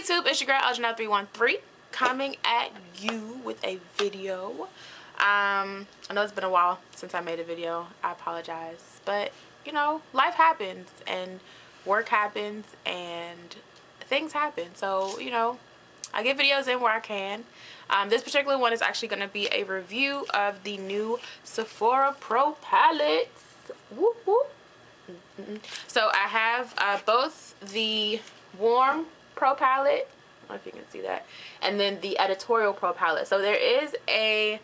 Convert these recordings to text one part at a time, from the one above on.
YouTube? It's your girl Algena313 coming at you with a video. I know it's been a while since I made a video. I apologize, but you know, life happens and work happens and things happen. So you know, I get videos in where I can. This particular one is actually going to be a review of the new Sephora Pro palettes. Whoop, whoop. So I have both the Warm Pro palette, I don't know if you can see that, and then the Editorial Pro palette. So there is a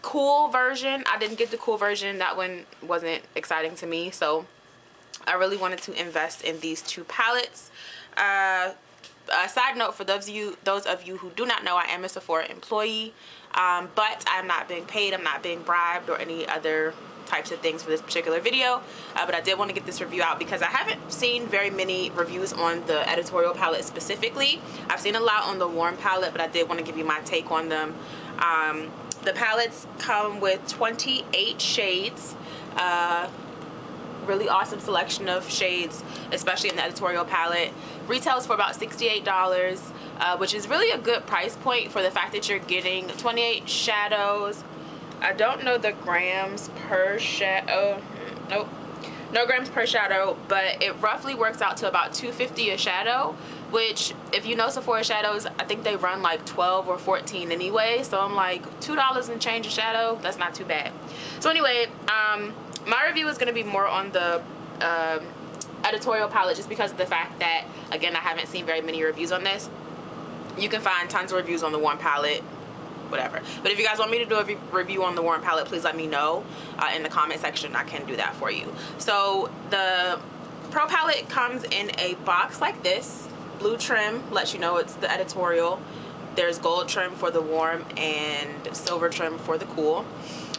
cool version. I didn't get the cool version. That one wasn't exciting to me, so I really wanted to invest in these two palettes. A side note for those of you who do not know, I am a Sephora employee, but I'm not being paid, I'm not being bribed or any other types of things for this particular video, but I did want to get this review out because I haven't seen very many reviews on the Editorial palette specifically. I've seen a lot on the Warm palette, but I did want to give you my take on them. The palettes come with 28 shades, really awesome selection of shades, especially in the Editorial palette. Retails for about $68, which is really a good price point for the fact that you're getting 28 shadows. I don't know the grams per shadow. Nope, no grams per shadow, but it roughly works out to about $2.50 a shadow, which if you know Sephora shadows, I think they run like 12 or 14 anyway. So I'm like, $2 and change a shadow, that's not too bad. So anyway, my review is going to be more on the Editorial palette, just because of the fact that, again, I haven't seen very many reviews on this. You can find tons of reviews on the Warm palette, whatever. But if you guys want me to do a review on the Warm palette, please let me know in the comment section. I can do that for you. So the Pro palette comes in a box like this. Blue trim lets you know it's the Editorial. There's gold trim for the Warm and silver trim for the Cool.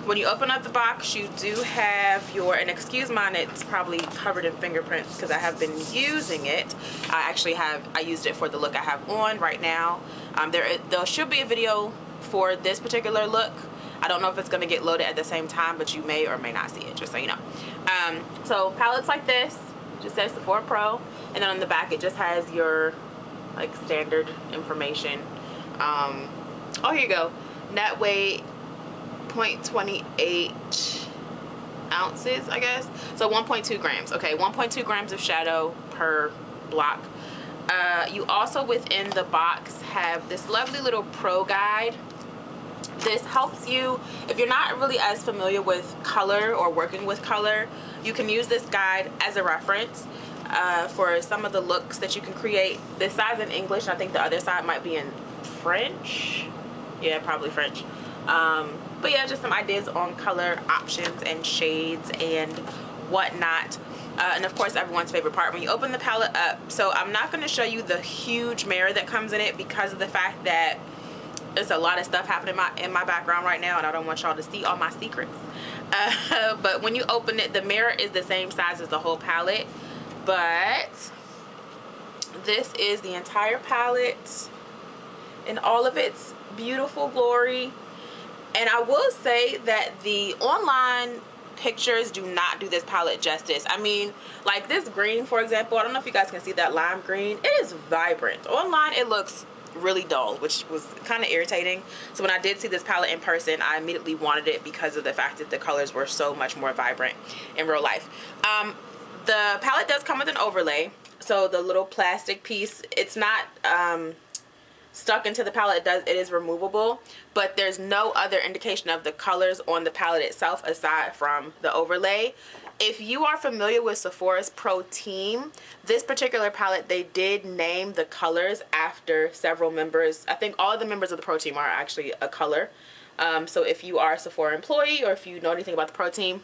When you open up the box, you do have your, and excuse mine, it's probably covered in fingerprints because I have been using it. I used it for the look I have on right now. There should be a video for this particular look. I don't know if it's going to get loaded at the same time, but you may or may not see it, just so you know. So palettes like this, just says Sephora Pro, and then on the back it just has your like standard information. Oh, here you go. Net weight 0.28 ounces, I guess. So 1.2 grams. Okay, 1.2 grams of shadow per block. You also within the box have this lovely little pro guide. This helps you if you're not really as familiar with color or working with color. You can use this guide as a reference for some of the looks that you can create. This side's in English. I think the other side might be in French. Yeah, probably French. But yeah, just some ideas on color options and shades and whatnot. And of course, everyone's favorite part, when you open the palette up. So I'm not going to show you the huge mirror that comes in it because of the fact that there's a lot of stuff happening in my background right now, and I don't want y'all to see all my secrets. But when you open it, the mirror is the same size as the whole palette. But this is the entire palette in all of its beautiful glory. And I will say that the online pictures do not do this palette justice. I mean, like this green, for example, I don't know if you guys can see that lime green. It is vibrant. Online, it looks really dull, which was kind of irritating. So when I did see this palette in person, I immediately wanted it because of the fact that the colors were so much more vibrant in real life. The palette does come with an overlay. So the little plastic piece, it's not stuck into the palette. It is removable, but there's no other indication of the colors on the palette itself aside from the overlay. If you are familiar with Sephora's Pro team, this particular palette, they did name the colors after several members. I think all of the members of the Pro team are actually a color. So if you are a Sephora employee or if you know anything about the Pro team,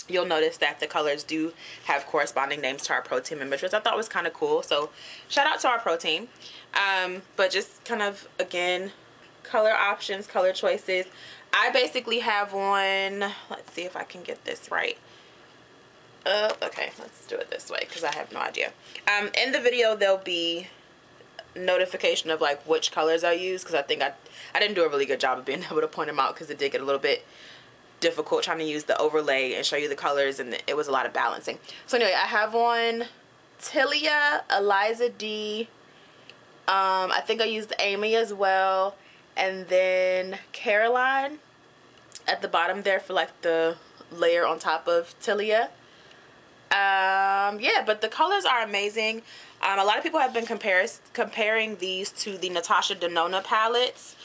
you'll notice that the colors do have corresponding names to our Pro team members, which I thought was kind of cool. So shout out to our Pro team. But just kind of, again, color options, color choices. I basically have on, let's see if I can get this right. Okay, let's do it this way because I have no idea. In the video, there'll be notification of like which colors I use, because I think I didn't do a really good job of being able to point them out because it did get a little bit difficult trying to use the overlay and show you the colors, and it was a lot of balancing. So anyway, I have on Tilia, Eliza D, I think I used Amy as well, and then Caroline at the bottom there for like the layer on top of Tilia. Yeah, but the colors are amazing. A lot of people have been comparing these to the Natasha Denona palettes.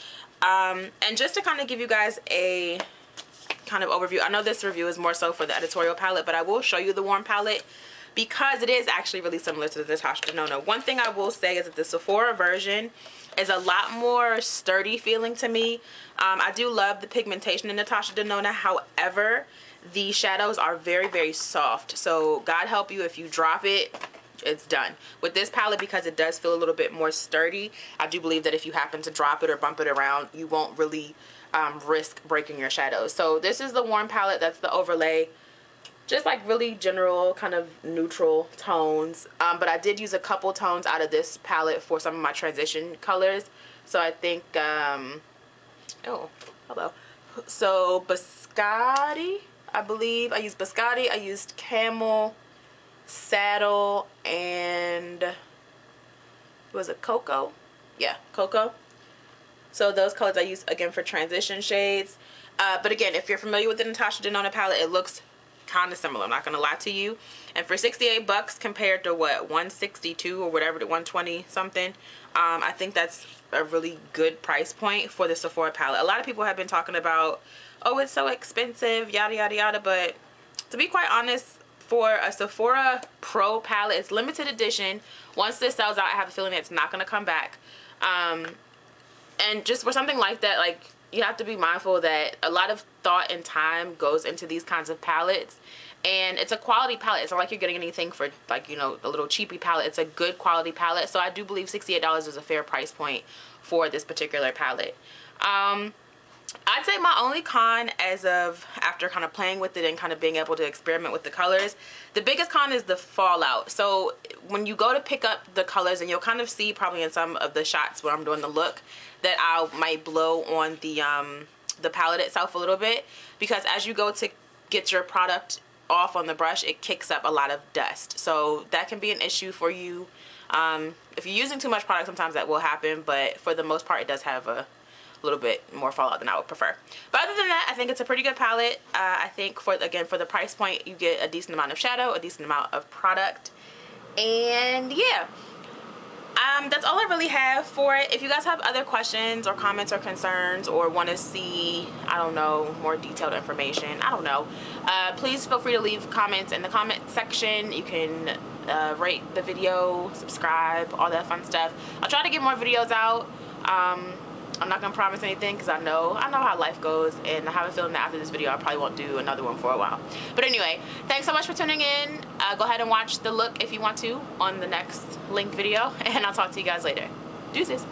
And just to kind of give you guys a kind of overview, I know this review is more so for the editorial palette, but I will show you the warm palette because it is actually really similar to the Natasha Denona. One thing I will say is that the Sephora version is a lot more sturdy feeling to me. I do love the pigmentation in Natasha Denona. However, the shadows are very, very soft. So God help you if you drop it, it's done. With this palette, because it does feel a little bit more sturdy, I do believe that if you happen to drop it or bump it around, you won't really risk breaking your shadows. So this is the warm palette. That's the overlay. Just like really general kind of neutral tones. But I did use a couple tones out of this palette for some of my transition colors. So I think, oh, hello. So Biscotti, I believe. I used Biscotti. I used Camel, Saddle, and was it Cocoa? Yeah, Cocoa. So those colors I used again for transition shades. But again, if you're familiar with the Natasha Denona palette, it looks kind of similar, I'm not gonna lie to you. And for 68 bucks compared to what, 162 or whatever, to 120 something, I think that's a really good price point for the Sephora palette. A lot of people have been talking about, oh, it's so expensive, yada yada yada, but to be quite honest, for a Sephora Pro palette, it's limited edition. Once this sells out, I have a feeling it's not gonna come back. And just for something like that, like, you have to be mindful that a lot of thought and time goes into these kinds of palettes, and it's a quality palette. It's not like you're getting anything for, like, you know, a little cheapy palette. It's a good quality palette. So I do believe $68 is a fair price point for this particular palette. I'd say my only con, as of after kind of playing with it and kind of being able to experiment with the colors, the biggest con is the fallout. So when you go to pick up the colors, and you'll kind of see probably in some of the shots where I'm doing the look, that I might blow on the palette itself a little bit, because as you go to get your product off on the brush, it kicks up a lot of dust. So that can be an issue for you. If you're using too much product, sometimes that will happen, but for the most part, it does have a little bit more fallout than I would prefer. But other than that, I think it's a pretty good palette. I think for the price point, you get a decent amount of shadow, a decent amount of product, and yeah. That's all I really have for it. If you guys have other questions or comments or concerns, or want to see, I don't know, more detailed information, I don't know, please feel free to leave comments in the comment section. You can rate the video, subscribe, all that fun stuff. I'll try to get more videos out. I'm not gonna promise anything because I know how life goes, and I have a feeling that after this video I probably won't do another one for a while. But anyway, thanks so much for tuning in. Go ahead and watch the look if you want to on the next link video, and I'll talk to you guys later. Deuces.